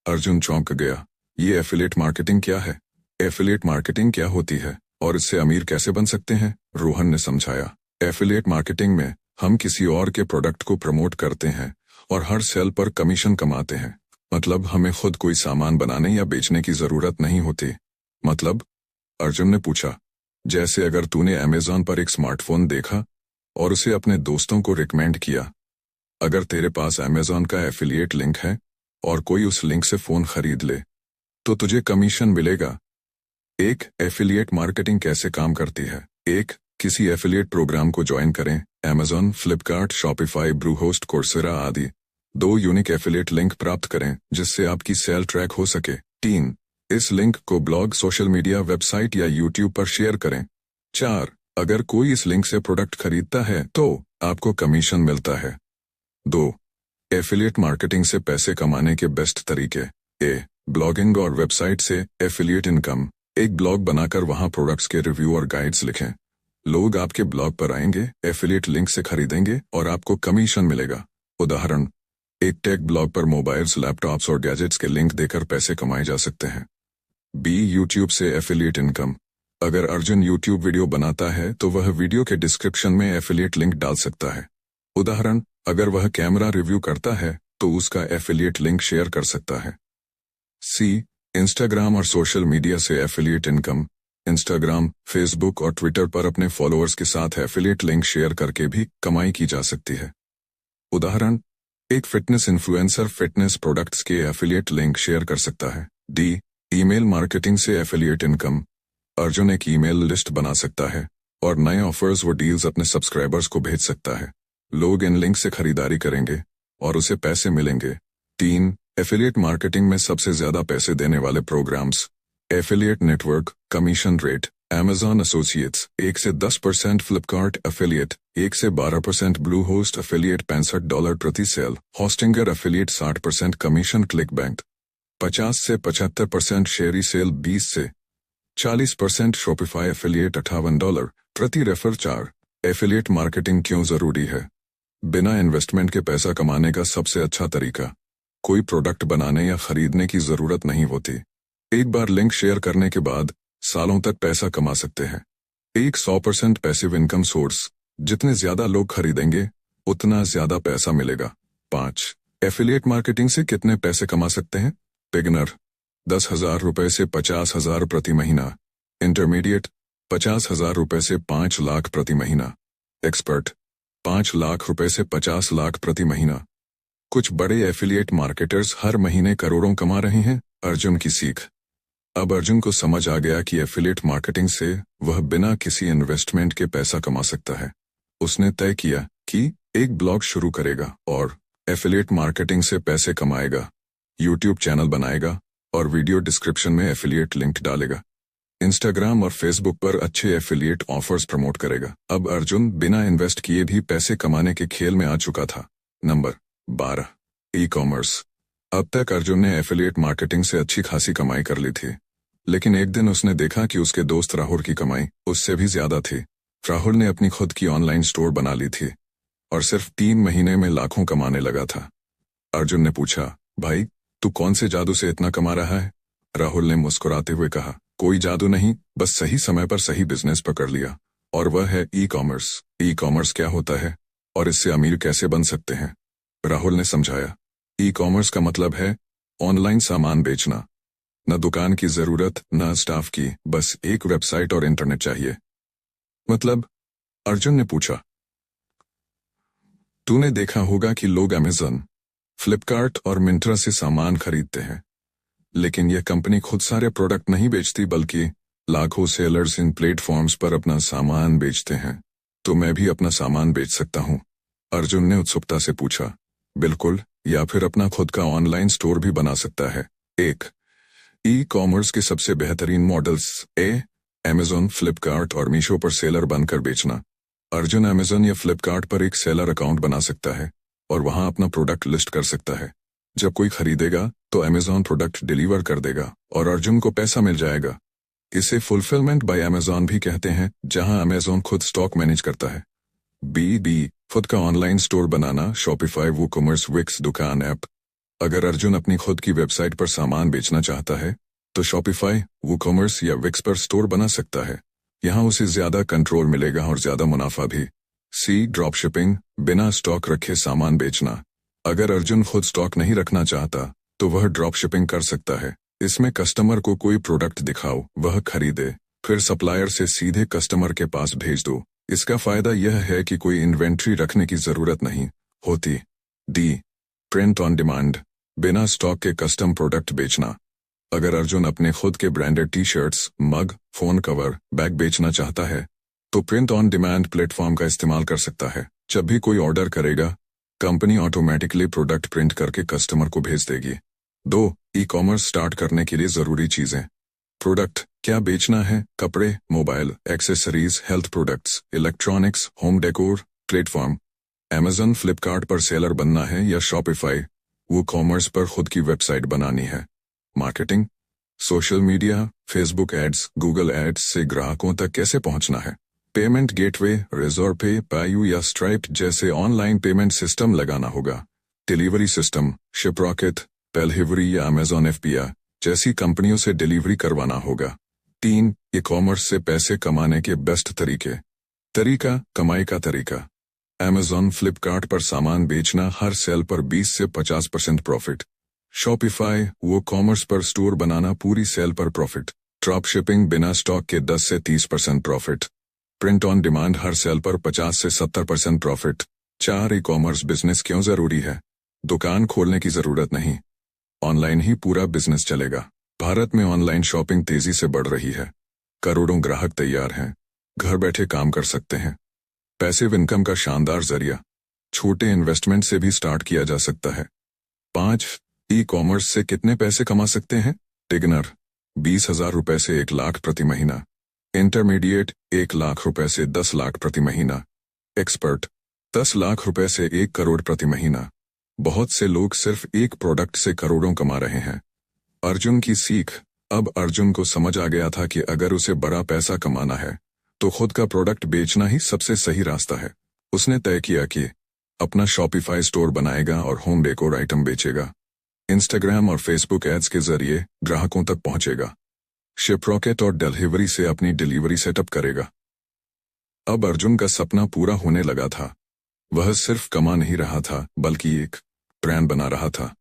Speaker 1: अर्जुन चौंक गया, ये एफिलिएट मार्केटिंग क्या है? एफिलिएट मार्केटिंग क्या होती है और इससे अमीर कैसे बन सकते हैं? रोहन ने समझाया, एफिलिएट मार्केटिंग में हम किसी और के प्रोडक्ट को प्रमोट करते हैं और हर सेल पर कमीशन कमाते हैं। मतलब हमें खुद कोई सामान बनाने या बेचने की जरूरत नहीं होती। मतलब? अर्जुन ने पूछा, जैसे अगर तूने अमेजॉन पर एक स्मार्टफोन देखा और उसे अपने दोस्तों को रिकमेंड किया, अगर तेरे पास अमेजॉन का एफिलिएट लिंक है और कोई उस लिंक से फोन खरीद ले तो तुझे कमीशन मिलेगा। एक एफिलिएट मार्केटिंग कैसे काम करती है? एक, किसी एफिलिएट प्रोग्राम को ज्वाइन करें, Amazon, Flipkart, Shopify, Bluehost, Coursera आदि। 2, यूनिक एफिलिएट लिंक प्राप्त करें जिससे आपकी सेल ट्रैक हो सके। 3, इस लिंक को ब्लॉग, सोशल मीडिया, वेबसाइट या यूट्यूब पर शेयर करें। 4, अगर कोई इस लिंक से प्रोडक्ट खरीदता है तो आपको कमीशन मिलता है। 2, एफिलिएट मार्केटिंग से पैसे कमाने के बेस्ट तरीके। ए, ब्लॉगिंग और वेबसाइट से एफिलिएट इनकम। एक ब्लॉग बनाकर वहां प्रोडक्ट्स के रिव्यू और गाइड्स लिखें। लोग आपके ब्लॉग पर आएंगे, एफिलिएट लिंक से खरीदेंगे और आपको कमीशन मिलेगा। उदाहरण, एक टेक ब्लॉग पर मोबाइल्स, लैपटॉप्स और गैजेट्स के लिंक देकर पैसे कमाए जा सकते हैं। बी, यूट्यूब से एफिलिएट इनकम। अगर अर्जुन यूट्यूब वीडियो बनाता है तो वह वीडियो के डिस्क्रिप्शन में एफिलिएट लिंक डाल सकता है। उदाहरण, अगर वह कैमरा रिव्यू करता है तो उसका एफिलिएट लिंक शेयर कर सकता है। सी, इंस्टाग्राम और सोशल मीडिया से एफिलिएट इनकम। इंस्टाग्राम, फेसबुक और ट्विटर पर अपने फॉलोअर्स के साथ एफिलिएट लिंक शेयर करके भी कमाई की जा सकती है। उदाहरण, एक फिटनेस इन्फ्लुएंसर फिटनेस प्रोडक्ट्स के एफिलिएट लिंक शेयर कर सकता है। डी, ईमेल मार्केटिंग से एफिलिएट इनकम। अर्जुन एक ईमेल लिस्ट बना सकता है और नए ऑफर्स व डील्स अपने सब्सक्राइबर्स को भेज सकता है। लोग इन लिंक से खरीदारी करेंगे और उसे पैसे मिलेंगे। 3, एफिलिएट मार्केटिंग में सबसे ज्यादा पैसे देने वाले programmes. Affiliate network, commission rate. Amazon Associates 1 से 10%, फ्लिपकार्ट एफिलिएट 1 से 12%, ब्लूहोस्ट एफिलिएट $65 प्रति sale, Hostinger affiliate 60% commission, ClickBank 50 से 75%, शेयरी सेल 20 से 40% शॉपिफाई एफिलिएट $58 प्रति रेफर। 4 एफिलिएट मार्केटिंग क्यों जरूरी है? बिना इन्वेस्टमेंट के पैसा कमाने का सबसे अच्छा तरीका। कोई प्रोडक्ट बनाने या खरीदने की जरूरत नहीं होती। एक बार लिंक शेयर करने के बाद सालों तक पैसा कमा सकते हैं। एक 100% पैसिव इनकम सोर्स। जितने ज्यादा लोग खरीदेंगे उतना ज्यादा पैसा मिलेगा। 5 एफिलिएट मार्केटिंग से कितने पैसे कमा सकते हैं? बिगिनर 10,000 रुपए से 50,000 प्रति महीना। इंटरमीडिएट 50,000 रुपए से 5 लाख प्रति महीना। एक्सपर्ट 5 लाख रुपए से 50 लाख प्रति महीना। कुछ बड़े एफिलिएट मार्केटर्स हर महीने करोड़ों कमा रहे हैं। अर्जुन की सीख। अब अर्जुन को समझ आ गया कि एफिलिएट मार्केटिंग से वह बिना किसी इन्वेस्टमेंट के पैसा कमा सकता है। उसने तय किया कि एक ब्लॉग शुरू करेगा और एफिलिएट मार्केटिंग से पैसे कमाएगा। यूट्यूब चैनल बनाएगा और वीडियो डिस्क्रिप्शन में एफिलिएट लिंक डालेगा। इंस्टाग्राम और फेसबुक पर अच्छे एफिलिएट ऑफर्स प्रमोट करेगा। अब अर्जुन बिना इन्वेस्ट किए भी पैसे कमाने के खेल में आ चुका था। Number 12 e commerce. अब तक अर्जुन ने एफिलिएट मार्केटिंग से अच्छी खासी कमाई कर ली थी, लेकिन एक दिन उसने देखा कि उसके दोस्त राहुल की कमाई उससे भी ज्यादा थी। राहुल ने अपनी खुद की ऑनलाइन स्टोर बना ली थी और सिर्फ 3 महीने में लाखों कमाने लगा था। अर्जुन ने पूछा, भाई तू कौन से जादू से इतना कमा रहा है? राहुल ने मुस्कुराते हुए कहा, कोई जादू नहीं, बस सही समय पर सही बिजनेस पकड़ लिया, और वह है ई कॉमर्स। ई कॉमर्स क्या होता है और इससे अमीर कैसे बन सकते हैं? राहुल ने समझाया, ई कॉमर्स का मतलब है ऑनलाइन सामान बेचना। न दुकान की जरूरत, न स्टाफ की, बस एक वेबसाइट और इंटरनेट चाहिए। मतलब? अर्जुन ने पूछा। तूने देखा होगा कि लोग अमेज़न, फ्लिपकार्ट और मिंत्रा से सामान खरीदते हैं, लेकिन यह कंपनी खुद सारे प्रोडक्ट नहीं बेचती, बल्कि लाखों सेलर्स इन प्लेटफॉर्म्स पर अपना सामान बेचते हैं। तो मैं भी अपना सामान बेच सकता हूँ? अर्जुन ने उत्सुकता से पूछा। बिल्कुल, या फिर अपना खुद का ऑनलाइन स्टोर भी बना सकता है। 1 ई कॉमर्स के सबसे बेहतरीन मॉडल्स। अमेज़न, फ्लिपकार्ट और मीशो पर सेलर बनकर बेचना। अर्जुन अमेज़न या फ्लिपकार्ट पर एक सेलर अकाउंट बना सकता है और वहां अपना प्रोडक्ट लिस्ट कर सकता है। जब कोई खरीदेगा तो अमेज़न प्रोडक्ट डिलीवर कर देगा और अर्जुन को पैसा मिल जाएगा। इसे फुलफिलमेंट बाय अमेज़न भी कहते हैं, जहां अमेज़न खुद स्टॉक मैनेज करता है। बी खुद का ऑनलाइन स्टोर बनाना। शॉपिफाई, वूकॉमर्स, विक्स, दुकान ऐप। अगर अर्जुन अपनी खुद की वेबसाइट पर सामान बेचना चाहता है तो शॉपिफाई, वूकॉमर्स या विक्स पर स्टोर बना सकता है। यहाँ उसे ज्यादा कंट्रोल मिलेगा और ज्यादा मुनाफा भी। सी ड्रॉप शिपिंग, बिना स्टॉक रखे सामान बेचना। अगर अर्जुन खुद स्टॉक नहीं रखना चाहता तो वह ड्रॉप शिपिंग कर सकता है। इसमें कस्टमर को कोई प्रोडक्ट दिखाओ, वह खरीदे, फिर सप्लायर से सीधे कस्टमर के पास भेज दो। इसका फायदा यह है कि कोई इन्वेंट्री रखने की जरूरत नहीं होती। डी प्रिंट ऑन डिमांड, बिना स्टॉक के कस्टम प्रोडक्ट बेचना। अगर अर्जुन अपने खुद के ब्रांडेड टी शर्ट्स, मग, फोन कवर, बैग बेचना चाहता है तो प्रिंट ऑन डिमांड प्लेटफॉर्म का इस्तेमाल कर सकता है। जब भी कोई ऑर्डर करेगा, कंपनी ऑटोमेटिकली प्रोडक्ट प्रिंट करके कस्टमर को भेज देगी। 2 ई कॉमर्स स्टार्ट करने के लिए जरूरी चीजें। प्रोडक्ट क्या बेचना है? कपड़े, mobile, accessories, health products, electronics, home decor. Platform Amazon, Flipkart पर सेलर बनना है या शॉपिफाई, वूकॉमर्स पर खुद की वेबसाइट बनानी है। Marketing, social media, Facebook ads, Google ads से ग्राहकों तक कैसे पहुंचना है। पेमेंट गेटवे, रेजर पे, पायू या स्ट्राइप जैसे ऑनलाइन पेमेंट सिस्टम लगाना होगा। डिलीवरी सिस्टम, शिपरॉकेट, पेलहिवरी या अमेज़न एफपीआ जैसी कंपनियों से डिलीवरी करवाना होगा। 3 ई कॉमर्स से पैसे कमाने के बेस्ट तरीके। तरीका, कमाई का तरीका। अमेज़न, फ्लिपकार्ट पर सामान बेचना, हर सेल पर 20 से 50% प्रॉफिट। शॉपिफाई, वो कॉमर्स पर स्टोर बनाना, पूरी सेल पर प्रॉफिट। ड्रॉप शिपिंग, बिना स्टॉक के 10 से 30% प्रॉफिट। प्रिंट ऑन डिमांड, हर सेल पर 50 से 70% प्रॉफिट। 4 ई कॉमर्स बिजनेस क्यों जरूरी है? दुकान खोलने की जरूरत नहीं, ऑनलाइन ही पूरा बिजनेस चलेगा। भारत में ऑनलाइन शॉपिंग तेजी से बढ़ रही है। करोड़ों ग्राहक तैयार हैं, घर बैठे काम कर सकते हैं। पैसिव इनकम का शानदार जरिया, छोटे इन्वेस्टमेंट से भी स्टार्ट किया जा सकता है। 5 ई कॉमर्स से कितने पैसे कमा सकते हैं? बिगिनर 20,000 रुपए से 1 लाख प्रति महीना। इंटरमीडिएट 1 लाख रुपए से 10 लाख प्रति महीना। एक्सपर्ट 10 लाख रुपए से 1 करोड़ प्रति महीना। बहुत से लोग सिर्फ एक प्रोडक्ट से करोड़ों कमा रहे हैं। अर्जुन की सीख, अब अर्जुन को समझ आ गया था कि अगर उसे बड़ा पैसा कमाना है तो खुद का प्रोडक्ट बेचना ही सबसे सही रास्ता है। उसने तय किया कि अपना शॉपिफाई स्टोर बनाएगा और होम डेकोर आइटम बेचेगा। इंस्टाग्राम और फेसबुक एड्स के जरिए ग्राहकों तक पहुंचेगा। शिप रॉकेट और डिलीवरी से अपनी डिलीवरी सेटअप करेगा। अब अर्जुन का सपना पूरा होने लगा था। वह सिर्फ कमा नहीं रहा था बल्कि एक ब्रांड बना रहा था।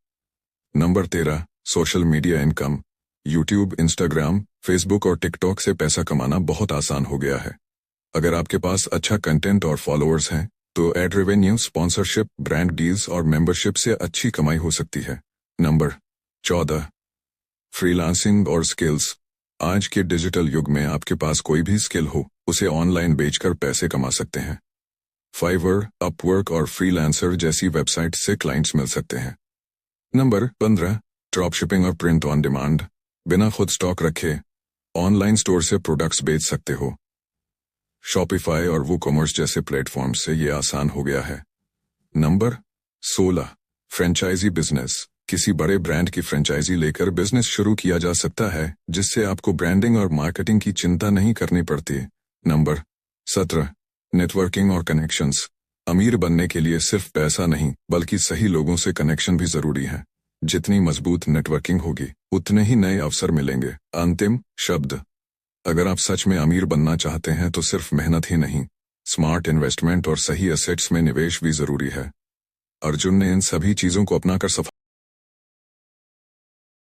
Speaker 1: Number 13, social media income. YouTube, Instagram, Facebook और टिकटॉक से पैसा कमाना बहुत आसान हो गया है। अगर आपके पास अच्छा कंटेंट और फॉलोअर्स हैं तो ad revenue, sponsorship, brand deals और मेंबरशिप से अच्छी कमाई हो सकती है। नंबर 14, फ्रीलांसिंग और स्किल्स। आज के डिजिटल युग में आपके पास कोई भी स्किल हो, उसे ऑनलाइन बेचकर पैसे कमा सकते हैं। फाइवर, अपवर्क और फ्रीलांसर जैसी वेबसाइट से क्लाइंट्स मिल सकते हैं। नंबर 15, ड्रॉप शिपिंग और प्रिंट ऑन डिमांड। बिना खुद स्टॉक रखे ऑनलाइन स्टोर से प्रोडक्ट्स बेच सकते हो। शॉपिफाई और वूकॉमर्स जैसे प्लेटफॉर्म से ये आसान हो गया है। Number 16, franchisee business. किसी बड़े ब्रांड की फ्रेंचाइजी लेकर बिजनेस शुरू किया जा सकता है जिससे आपको ब्रांडिंग और मार्केटिंग की चिंता नहीं करनी पड़ती। नंबर 17, नेटवर्किंग और कनेक्शंस। अमीर बनने के लिए सिर्फ पैसा नहीं बल्कि सही लोगों से कनेक्शन भी जरूरी है। जितनी मजबूत नेटवर्किंग होगी उतने ही नए अवसर मिलेंगे। अंतिम शब्द, अगर आप सच में अमीर बनना चाहते हैं तो सिर्फ मेहनत ही नहीं, स्मार्ट इन्वेस्टमेंट और सही एसेट्स में निवेश भी जरूरी है। अर्जुन ने इन सभी चीजों को अपनाकर सफल